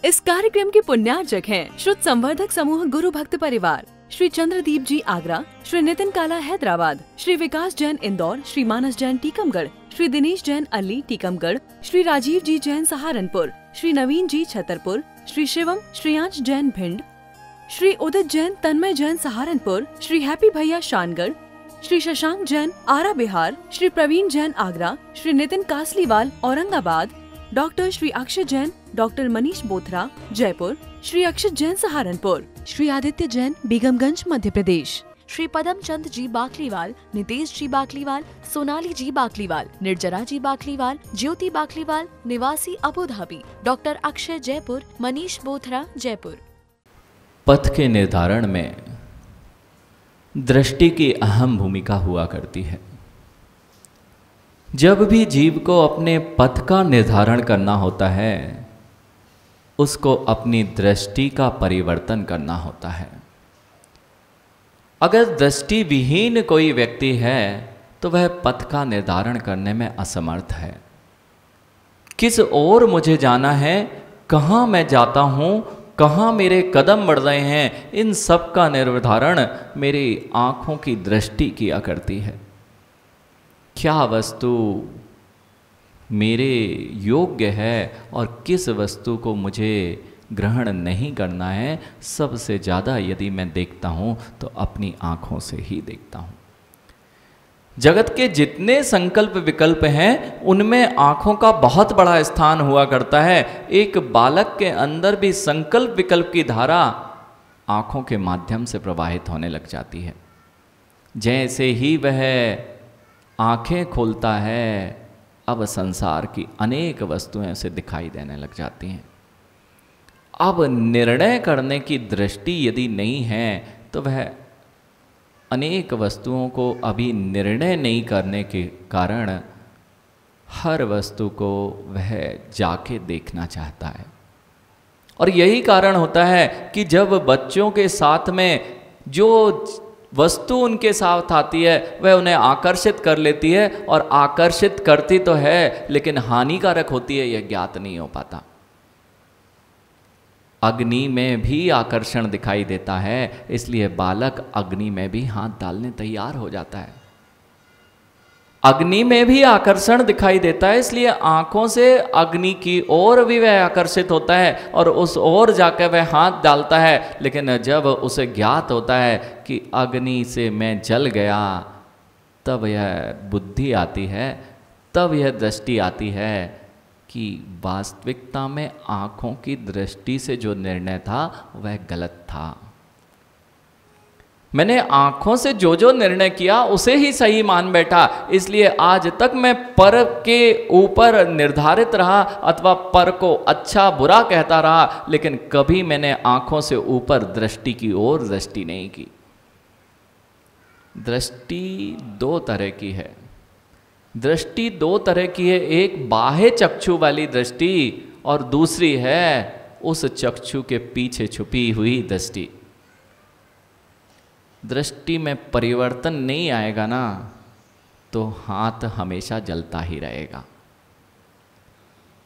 इस कार्यक्रम के पुण्यार्चक हैं श्रुत संवर्धक समूह गुरु भक्त परिवार, श्री चंद्रदीप जी आगरा, श्री नितिन काला हैदराबाद, श्री विकास जैन इंदौर, श्री मानस जैन टीकमगढ़, श्री दिनेश जैन अली टीकमगढ़, श्री राजीव जी जैन सहारनपुर, श्री नवीन जी छतरपुर, श्री शिवम श्रेयांश जैन भिंड, श्री उदित जैन तन्मय जैन सहारनपुर, श्री हैप्पी भैया शानगढ़, श्री शशांक जैन आरा बिहार, श्री प्रवीण जैन आगरा, श्री नितिन कासलीवाल औरंगाबाद, डॉक्टर श्री अक्षय जैन, डॉक्टर मनीष बोथरा जयपुर, श्री अक्षत जैन सहारनपुर, श्री आदित्य जैन बेगमगंज मध्य प्रदेश, श्री पदम चंद जी बाकलीवाल, नितेश जी बाकलीवाल, सोनाली जी बाकलीवाल, निर्जरा जी बाकलीवाल, ज्योति बाकलीवाल निवासी Abu Dhabi, doctor Akshay Jaipur, Manish Bothra Jaipur. पथ के निर्धारण में दृष्टि की अहम भूमिका हुआ करती है। जब भी जीव को अपने पथ का निर्धारण करना होता है, उसको अपनी दृष्टि का परिवर्तन करना होता है। अगर दृष्टि विहीन कोई व्यक्ति है तो वह पथ का निर्धारण करने में असमर्थ है। किस ओर मुझे जाना है, कहाँ मैं जाता हूँ, कहाँ मेरे कदम बढ़ रहे हैं, इन सब का निर्धारण मेरी आँखों की दृष्टि किया करती है। क्या वस्तु मेरे योग्य है और किस वस्तु को मुझे ग्रहण नहीं करना है, सबसे ज़्यादा यदि मैं देखता हूँ तो अपनी आँखों से ही देखता हूँ। जगत के जितने संकल्प विकल्प हैं उनमें आँखों का बहुत बड़ा स्थान हुआ करता है। एक बालक के अंदर भी संकल्प विकल्प की धारा आँखों के माध्यम से प्रवाहित होने लग जाती है। जैसे ही वह आँखें खोलता है, अब संसार की अनेक वस्तुएं उसे दिखाई देने लग जाती हैं। अब निर्णय करने की दृष्टि यदि नहीं है तो वह अनेक वस्तुओं को अभी निर्णय नहीं करने के कारण हर वस्तु को वह जाके देखना चाहता है। और यही कारण होता है कि जब बच्चों के साथ में जो वस्तु उनके साथ आती है वह उन्हें आकर्षित कर लेती है, और आकर्षित करती तो है लेकिन हानिकारक होती है, यह ज्ञात नहीं हो पाता। अग्नि में भी आकर्षण दिखाई देता है, इसलिए बालक अग्नि में भी हाथ डालने तैयार हो जाता है। अग्नि में भी आकर्षण दिखाई देता है, इसलिए आंखों से अग्नि की ओर भी वह आकर्षित होता है और उस ओर जाकर वह हाथ डालता है। लेकिन जब उसे ज्ञात होता है कि अग्नि से मैं जल गया, तब यह बुद्धि आती है, तब यह दृष्टि आती है कि वास्तविकता में आँखों की दृष्टि से जो निर्णय था वह गलत था। मैंने आँखों से जो जो निर्णय किया उसे ही सही मान बैठा, इसलिए आज तक मैं पर के ऊपर निर्धारित रहा अथवा पर को अच्छा बुरा कहता रहा, लेकिन कभी मैंने आँखों से ऊपर दृष्टि की ओर दृष्टि नहीं की। दृष्टि दो तरह की है। दृष्टि दो तरह की है, एक बाह्य चक्षु वाली दृष्टि और दूसरी है उस चक्षु के पीछे छुपी हुई दृष्टि। दृष्टि में परिवर्तन नहीं आएगा ना तो हाथ हमेशा जलता ही रहेगा।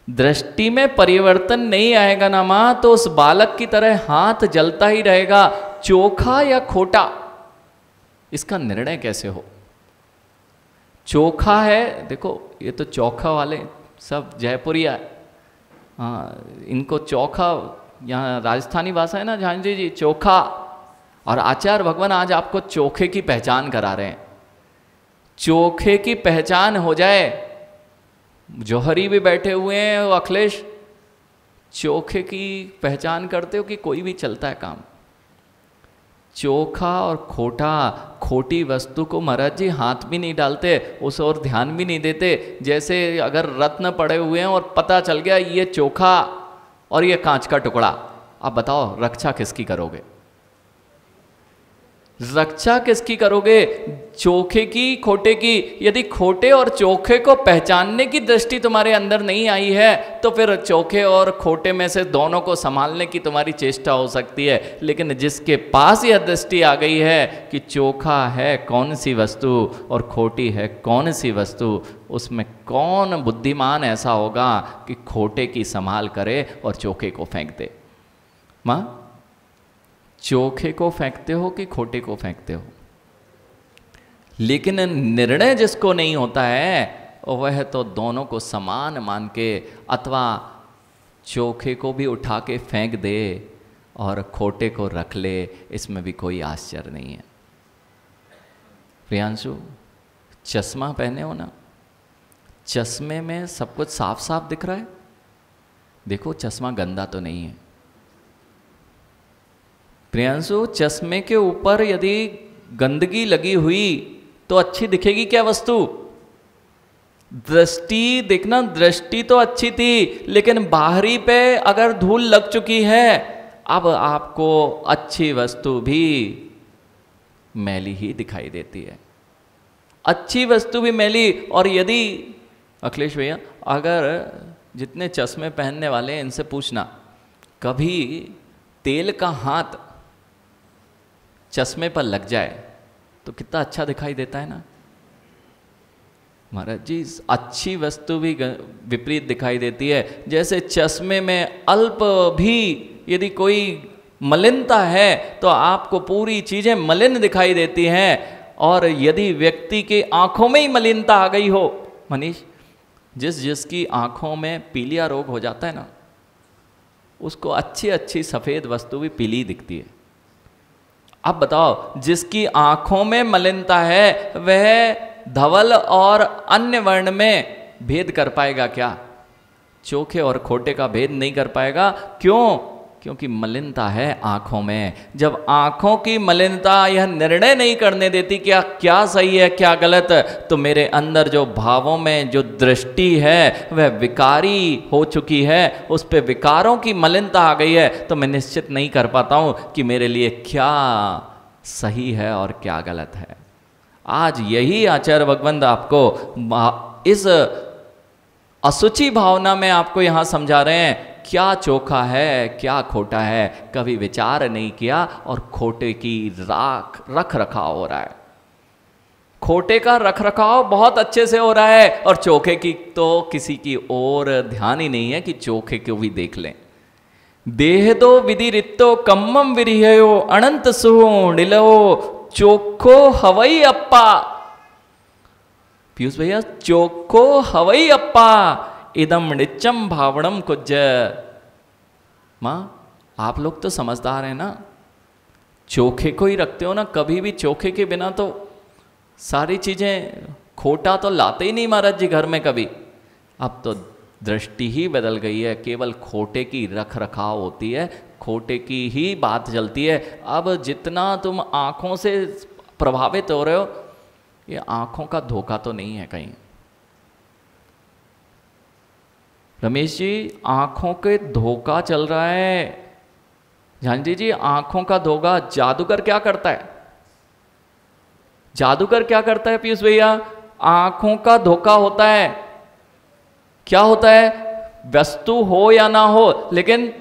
दृष्टि में परिवर्तन नहीं आएगा ना मां तो उस बालक की तरह हाथ जलता ही रहेगा। चोखा या खोटा, इसका निर्णय कैसे हो? चोखा है, देखो ये तो चोखा वाले सब जयपुरिया, हाँ इनको चोखा, यहाँ राजस्थानी भाषा है ना झांझी जी, चोखा। और आचार्य भगवान आज आपको चोखे की पहचान करा रहे हैं। चोखे की पहचान हो जाए, जौहरी भी बैठे हुए हैं, वो अखिलेश, चोखे की पहचान करते हो कि कोई भी चलता है काम। चोखा और खोटा, खोटी वस्तु को महाराज जी हाथ भी नहीं डालते, उस और ध्यान भी नहीं देते। जैसे अगर रत्न पड़े हुए हैं और पता चल गया ये चोखा और ये कांच का टुकड़ा, अब बताओ रक्षा किसकी करोगे? रक्षा किसकी करोगे? चोखे की, खोटे की। यदि खोटे और चोखे को पहचानने की दृष्टि तुम्हारे अंदर नहीं आई है तो फिर चोखे और खोटे में से दोनों को संभालने की तुम्हारी चेष्टा हो सकती है। लेकिन जिसके पास यह दृष्टि आ गई है कि चोखा है कौन सी वस्तु और खोटी है कौन सी वस्तु, उसमें कौन बुद्धिमान ऐसा होगा कि खोटे की संभाल करे और चोखे को फेंक दे? माँ, चोखे को फेंकते हो कि खोटे को फेंकते हो? लेकिन निर्णय जिसको नहीं होता है वह तो दोनों को समान मान के अथवा चोखे को भी उठा के फेंक दे और खोटे को रख ले, इसमें भी कोई आश्चर्य नहीं है। प्रियांशु, चश्मा पहने हो ना, चश्मे में सब कुछ साफ साफ दिख रहा है। देखो चश्मा गंदा तो नहीं है। प्रियांशु, चश्मे के ऊपर यदि गंदगी लगी हुई तो अच्छी दिखेगी क्या वस्तु? दृष्टि देखना, दृष्टि तो अच्छी थी लेकिन बाहरी पे अगर धूल लग चुकी है, अब आपको अच्छी वस्तु भी मैली ही दिखाई देती है। अच्छी वस्तु भी मैली। और यदि अखिलेश भैया, अगर जितने चश्मे पहनने वाले हैं इनसे पूछना, कभी तेल का हाथ चश्मे पर लग जाए तो कितना अच्छा दिखाई देता है ना। महाराज जी, अच्छी वस्तु भी विपरीत दिखाई देती है। जैसे चश्मे में अल्प भी यदि कोई मलिनता है तो आपको पूरी चीजें मलिन दिखाई देती हैं। और यदि व्यक्ति के आंखों में ही मलिनता आ गई हो, मनीष, जिसकी आंखों में पीलिया रोग हो जाता है ना, उसको अच्छी अच्छी सफेद वस्तु भी पीली दिखती है। अब बताओ, जिसकी आंखों में मलिनता है वह धवल और अन्य वर्ण में भेद कर पाएगा क्या? चोखे और खोटे का भेद नहीं कर पाएगा। क्यों? क्योंकि मलिनता है आंखों में। जब आंखों की मलिनता यह निर्णय नहीं करने देती क्या क्या सही है क्या गलत, तो मेरे अंदर जो भावों में जो दृष्टि है वह विकारी हो चुकी है, उस पे विकारों की मलिनता आ गई है, तो मैं निश्चित नहीं कर पाता हूं कि मेरे लिए क्या सही है और क्या गलत है। आज यही आचार्य भगवंत आपको इस असुचि भावना में आपको यहां समझा रहे हैं, क्या चोखा है क्या खोटा है कभी विचार नहीं किया और खोटे की रख रखाव हो रहा है। खोटे का रख रखाव बहुत अच्छे से हो रहा है और चोखे की तो किसी की ओर ध्यान ही नहीं है कि चोखे को भी देख लें। देह दो विधि रित्तो कम्मम विरिहयो अनंत सुहो निलो चोखो हवई अप्पा। पीयूष भैया, चोखो हवई अप्पा इदम निचम भावनम कुछ। मां, आप लोग तो समझदार हैं ना, चोखे को ही रखते हो ना। कभी भी चोखे के बिना तो सारी चीजें, खोटा तो लाते ही नहीं महाराज जी घर में कभी। अब तो दृष्टि ही बदल गई है, केवल खोटे की रख रखाव होती है, खोटे की ही बात चलती है। अब जितना तुम आंखों से प्रभावित हो रहे हो, ये आंखों का धोखा तो नहीं है कहीं? रमेश जी, आंखों के धोखा चल रहा है। झांझी जी, आंखों का धोखा जादूगर क्या करता है? जादूगर क्या करता है पीयूष भैया? आंखों का धोखा होता है। क्या होता है? वस्तु हो या ना हो, लेकिन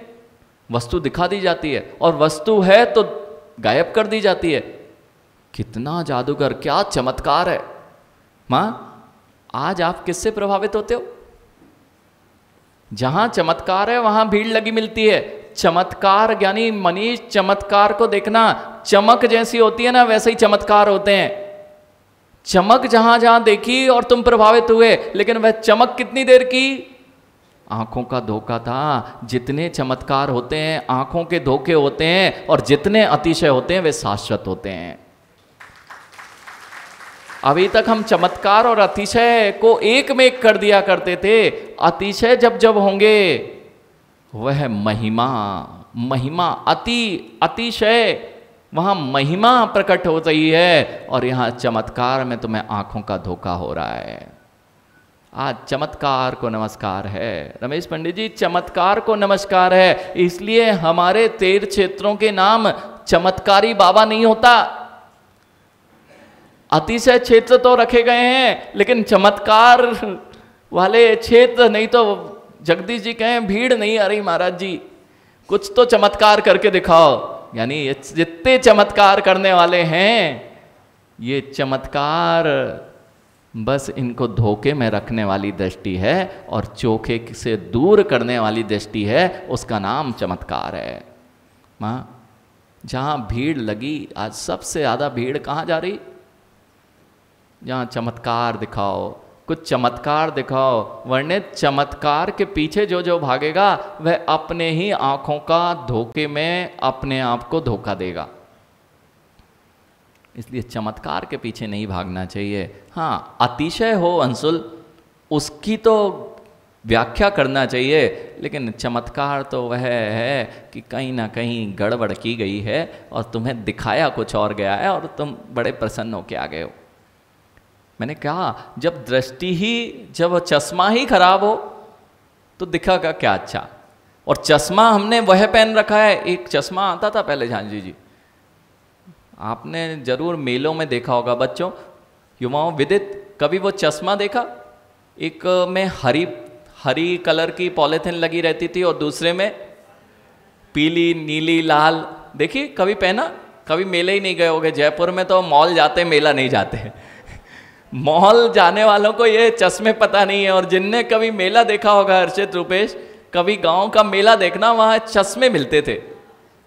वस्तु दिखा दी जाती है और वस्तु है तो गायब कर दी जाती है। कितना जादूगर, क्या चमत्कार है। मां, आज आप किससे प्रभावित होते हो? जहां चमत्कार है वहां भीड़ लगी मिलती है। चमत्कार यानी मनीष, चमत्कार को देखना, चमक जैसी होती है ना वैसे ही चमत्कार होते हैं। चमक जहां जहां देखी और तुम प्रभावित हुए, लेकिन वह चमक कितनी देर की? आंखों का धोखा था। जितने चमत्कार होते हैं आंखों के धोखे होते हैं और जितने अतिशय होते हैं वे शाश्वत होते हैं। अभी तक हम चमत्कार और अतिशय को एक में एक कर दिया करते थे। अतिशय जब जब होंगे वह महिमा, महिमा अतिशय वहां महिमा प्रकट हो रही है और यहां चमत्कार में तुम्हें आंखों का धोखा हो रहा है। आज चमत्कार को नमस्कार है। रमेश पंडित जी, चमत्कार को नमस्कार है। इसलिए हमारे 13 क्षेत्रों के नाम चमत्कारी बाबा नहीं होता, अतिशय क्षेत्र तो रखे गए हैं, लेकिन चमत्कार वाले क्षेत्र नहीं। तो जगदीश जी कहें भीड़ नहीं आ रही महाराज जी, कुछ तो चमत्कार करके दिखाओ। यानी ये जितने चमत्कार करने वाले हैं, ये चमत्कार बस इनको धोखे में रखने वाली दृष्टि है और चोखे से दूर करने वाली दृष्टि है, उसका नाम चमत्कार है। माँ, जहाँ भीड़ लगी, आज सबसे ज़्यादा भीड़ कहाँ जा रही? जहाँ चमत्कार दिखाओ, कुछ चमत्कार दिखाओ, वरने चमत्कार के पीछे जो जो भागेगा वह अपने ही आंखों का धोखे में अपने आप को धोखा देगा। इसलिए चमत्कार के पीछे नहीं भागना चाहिए। हाँ, अतिशय हो अंशुल, उसकी तो व्याख्या करना चाहिए, लेकिन चमत्कार तो वह है कि कहीं ना कहीं गड़बड़ की गई है और तुम्हें दिखाया कुछ और गया है और तुम बड़े प्रसन्न होके आ गए हो। मैंने कहा जब दृष्टि ही, जब चश्मा ही खराब हो तो दिखागा क्या अच्छा। और चश्मा हमने वह पहन रखा है, एक चश्मा आता था पहले, झांझी जी आपने जरूर मेलों में देखा होगा, बच्चों युवाओं विदित, कभी वो चश्मा देखा? एक में हरी कलर की पॉलिथीन लगी रहती थी और दूसरे में पीली नीली लाल, देखिए कभी पहना? कभी मेले ही नहीं गए होगे। जयपुर में तो मॉल जाते, मेला नहीं जाते। मॉल जाने वालों को ये चश्मे पता नहीं है, और जिनने कभी मेला देखा होगा, हर्षित रूपेश, कभी गांव का मेला देखना, वहाँ चश्मे मिलते थे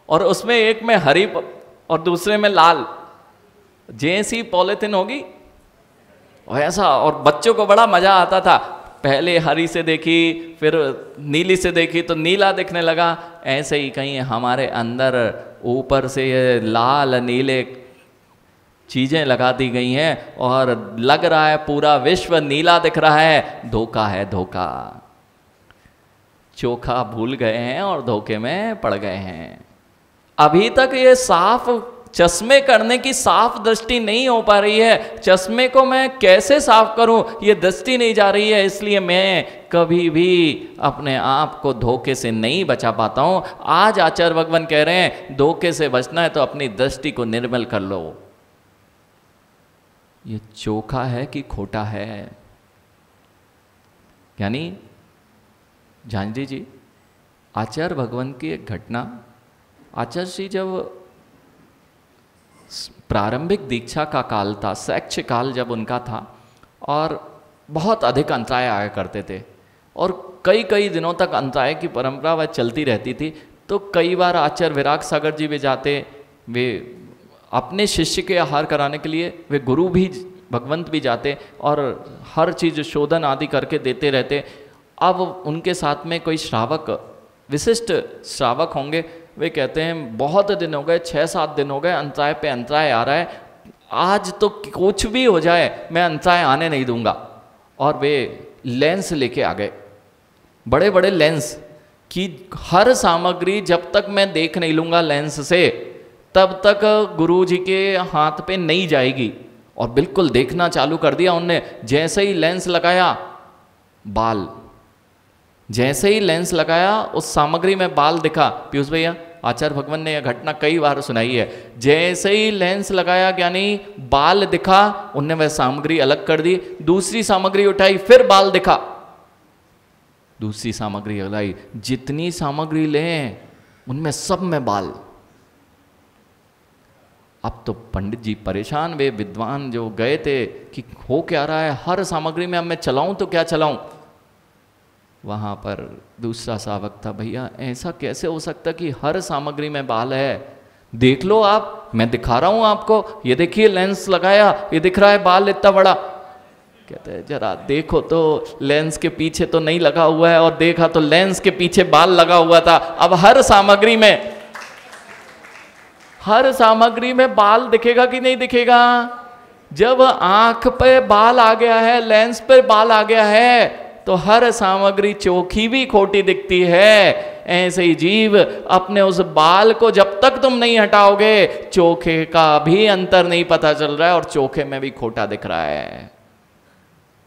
और उसमें एक में हरी और दूसरे में लाल, जैसी पॉलिथीन होगी वैसा। और बच्चों को बड़ा मजा आता था, पहले हरी से देखी, फिर नीली से देखी तो नीला दिखने लगा। ऐसे ही कहीं हमारे अंदर ऊपर से ये लाल नीले चीजें लगा दी गई हैं और लग रहा है पूरा विश्व नीला दिख रहा है। धोखा है, धोखा। चोखा भूल गए हैं और धोखे में पड़ गए हैं। अभी तक ये साफ चश्मे करने की साफ दृष्टि नहीं हो पा रही है। चश्मे को मैं कैसे साफ करूं, ये दृष्टि नहीं जा रही है। इसलिए मैं कभी भी अपने आप को धोखे से नहीं बचा पाता हूं। आज आचार्य भगवान कह रहे हैं धोखे से बचना है तो अपनी दृष्टि को निर्मल कर लो। ये चोखा है कि खोटा है? यानी झांझी जी, आचार्य भगवान की एक घटना, आचार्य जी जब प्रारंभिक दीक्षा का काल था, शैक्ष काल जब उनका था, और बहुत अधिक अंतराय आया करते थे और कई कई दिनों तक अंतराय की परंपरा वह चलती रहती थी। तो कई बार आचार्य विराग सागर जी भी जाते, वे अपने शिष्य के आहार कराने के लिए, वे गुरु भी भगवंत भी जाते और हर चीज़ शोधन आदि करके देते रहते। अब उनके साथ में कोई श्रावक, विशिष्ट श्रावक होंगे, वे कहते हैं बहुत दिन हो गए, 6-7 दिन हो गए, अंतराय पे अंतराय आ रहा है, आज तो कुछ भी हो जाए मैं अंतराय आने नहीं दूंगा। और वे लेंस लेके आ गए, बड़े बड़े लेंस, कि हर सामग्री जब तक मैं देख नहीं लूँगा लेंस से तब तक गुरु जी के हाथ पे नहीं जाएगी। और बिल्कुल देखना चालू कर दिया उनने। जैसे ही लेंस लगाया, बाल, जैसे ही लेंस लगाया उस सामग्री में बाल दिखा। पीयूष भैया, आचार्य भगवान ने यह घटना कई बार सुनाई है। जैसे ही लेंस लगाया यानी बाल दिखा, उनने वह सामग्री अलग कर दी, दूसरी सामग्री उठाई, फिर बाल दिखा, दूसरी सामग्री लगाई, जितनी सामग्री लें उनमें सब में बाल। अब तो पंडित जी परेशान, वे विद्वान जो गए थे कि हो क्या रहा है, हर सामग्री में अब मैं चलाऊं तो क्या चलाऊं। वहाँ पर दूसरा सावक था, भैया ऐसा कैसे हो सकता कि हर सामग्री में बाल है, देख लो आप, मैं दिखा रहा हूँ आपको, ये देखिए लेंस लगाया, ये दिख रहा है बाल इतना बड़ा। कहते हैं जरा देखो तो लेंस के पीछे तो नहीं लगा हुआ है, और देखा तो लेंस के पीछे बाल लगा हुआ था। अब हर सामग्री में बाल दिखेगा कि नहीं दिखेगा? जब आंख पे बाल आ गया है, लेंस पे बाल आ गया है, तो हर सामग्री चोखी भी खोटी दिखती है। ऐसे ही जीव अपने उस बाल को जब तक तुम नहीं हटाओगे, चोखे का भी अंतर नहीं पता चल रहा है और चोखे में भी खोटा दिख रहा है।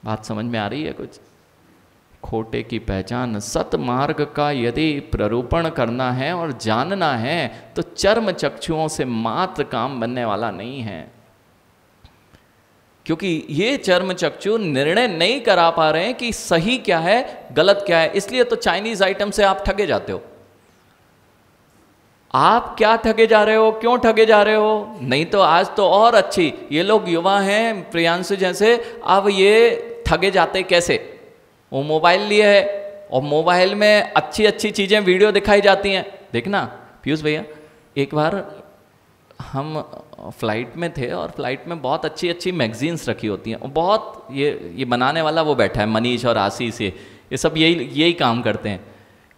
बात समझ में आ रही है कुछ? खोटे की पहचान, सत मार्ग का यदि प्ररूपण करना है और जानना है तो चर्म चक्षुओं से मात्र काम बनने वाला नहीं है। क्योंकि ये चर्म चक्षु निर्णय नहीं करा पा रहे हैं कि सही क्या है गलत क्या है। इसलिए तो चाइनीज आइटम से आप ठगे जाते हो। आप क्या ठगे जा रहे हो, क्यों ठगे जा रहे हो? नहीं तो आज तो और अच्छी, ये लोग युवा हैं प्रियांशु जैसे, अब ये ठगे जाते कैसे? वो मोबाइल लिए है और मोबाइल में अच्छी अच्छी चीज़ें वीडियो दिखाई जाती हैं। देखना पीयूष भैया, एक बार हम फ्लाइट में थे और फ्लाइट में बहुत अच्छी अच्छी मैगजीन्स रखी होती हैं, और बहुत ये बनाने वाला वो बैठा है मनीष और आशीष, ये सब यही काम करते हैं।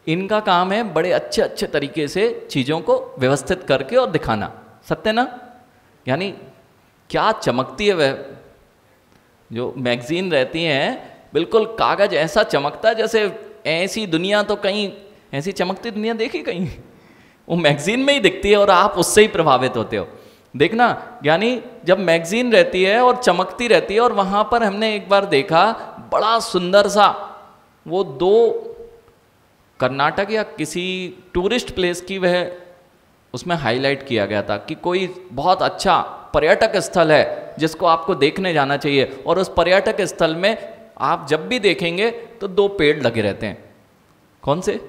इनका काम है बड़े अच्छे अच्छे तरीके से चीज़ों को व्यवस्थित करके और दिखाना। सत्य ना? यानी क्या चमकती है वह जो मैगजीन रहती हैं, बिल्कुल कागज ऐसा चमकता है जैसे ऐसी दुनिया तो कहीं, ऐसी चमकती दुनिया देखी कहीं? वो मैगजीन में ही दिखती है और आप उससे ही प्रभावित होते हो। देखना, यानी जब मैगजीन रहती है और चमकती रहती है, और वहाँ पर हमने एक बार देखा बड़ा सुंदर सा वो 2 कर्नाटक या किसी टूरिस्ट प्लेस की वह उसमें हाईलाइट किया गया था कि कोई बहुत अच्छा पर्यटक स्थल है जिसको आपको देखने जाना चाहिए, और उस पर्यटक स्थल में आप जब भी देखेंगे तो 2 पेड़ लगे रहते हैं। कौन से?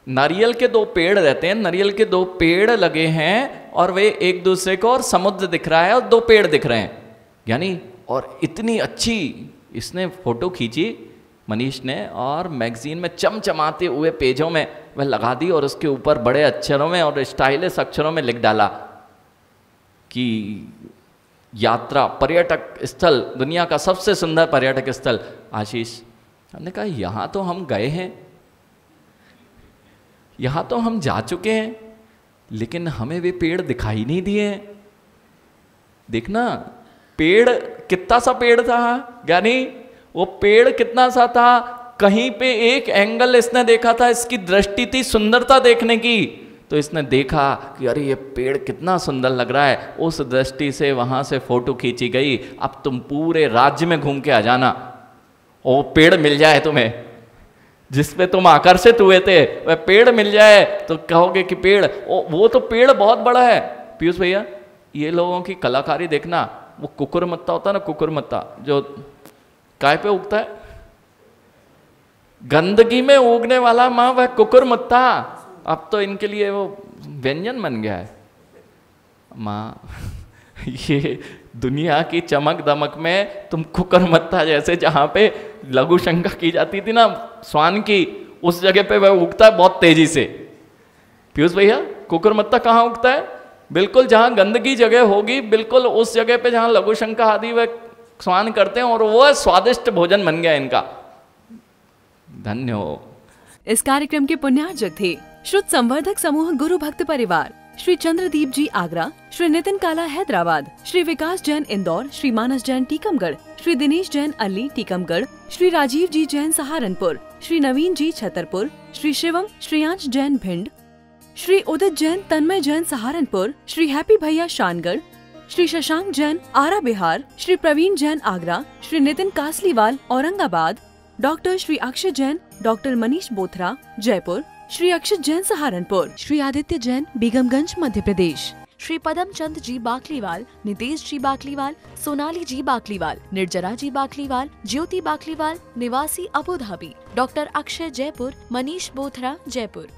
नारियल के 2 पेड़ रहते हैं, नारियल के 2 पेड़ लगे हैं और वे एक दूसरे को, और समुद्र दिख रहा है और 2 पेड़ दिख रहे हैं। यानी और इतनी अच्छी इसने फोटो खींची मनीष ने, और मैगजीन में चमचमाते हुए पेजों में वह लगा दी, और उसके ऊपर बड़े अक्षरों में और स्टाइलिश अक्षरों में लिख डाला कि यात्रा पर्यटक स्थल, दुनिया का सबसे सुंदर पर्यटक स्थल आशीष। हमने कहा यहाँ तो हम गए हैं, यहाँ तो हम जा चुके हैं, लेकिन हमें वे पेड़ दिखाई नहीं दिए हैं। देखना पेड़ कितना सा पेड़ था, यानी वो पेड़ कितना सा था, कहीं पे एक एंगल इसने देखा था, इसकी दृष्टि थी सुंदरता देखने की, तो इसने देखा कि अरे ये पेड़ कितना सुंदर लग रहा है, उस दृष्टि से वहाँ से फोटो खींची गई। अब तुम पूरे राज्य में घूम के आ जाना, वो पेड़ मिल जाए तुम्हें जिस पे तुम आकर्षित हुए थे, वह पेड़ मिल जाए तो कहोगे कि पेड़, वो तो पेड़ बहुत बड़ा है। पीयूष भैया, ये लोगों की कलाकारी देखना, वो कुकुरमुत्ता होता है ना, कुकुरमुत्ता जो काय पे उगता है, गंदगी में उगने वाला माँ, वह कुकुरमुत्ता अब तो इनके लिए वो व्यंजन बन गया है। माँ ये दुनिया की चमक दमक में तुम कुकुरमुत्ता जैसे, जहाँ पे लघु शंका की जाती थी ना स्वान की, उस जगह पे वह उगता है बहुत तेजी से। पीयूष भैया, कुकुरमुत्ता कहाँ उगता है? बिल्कुल जहाँ गंदगी जगह होगी, बिल्कुल उस जगह पे जहाँ लघु शंका आदि वह स्वान करते हैं, और वो स्वादिष्ट भोजन बन गया इनका। धन्य हो। इस कार्यक्रम के पुण्यार्जक थे शुद्ध संवर्धक समूह गुरु भक्त परिवार, श्री चंद्रदीप जी आगरा, श्री नितिन काला हैदराबाद, श्री विकास जैन इंदौर, श्री मानस जैन टीकमगढ़, श्री दिनेश जैन अल्ली टीकमगढ़, श्री राजीव जी जैन सहारनपुर, श्री नवीन जी छतरपुर, श्री शिवम श्रेयांश जैन भिंड, श्री उदित जैन तन्मय जैन सहारनपुर, श्री हैप्पी भैया शानगढ़, श्री शशांक जैन आरा बिहार, श्री प्रवीण जैन आगरा, श्री नितिन कासलीवाल औरंगाबाद, डॉक्टर श्री अक्षय जैन, डॉक्टर मनीष बोथरा जयपुर, श्री अक्षित जैन सहारनपुर, श्री आदित्य जैन बेगमगंज मध्य प्रदेश, श्री पदम चंद जी बाकलीवाल, नितेश जी बाकलीवाल, सोनाली जी बाकलीवाल, निर्जरा जी बाकलीवाल, ज्योति बाकलीवाल निवासी Abu Dhabi, doctor Akshay Jaipur, Manish Bothra Jaipur.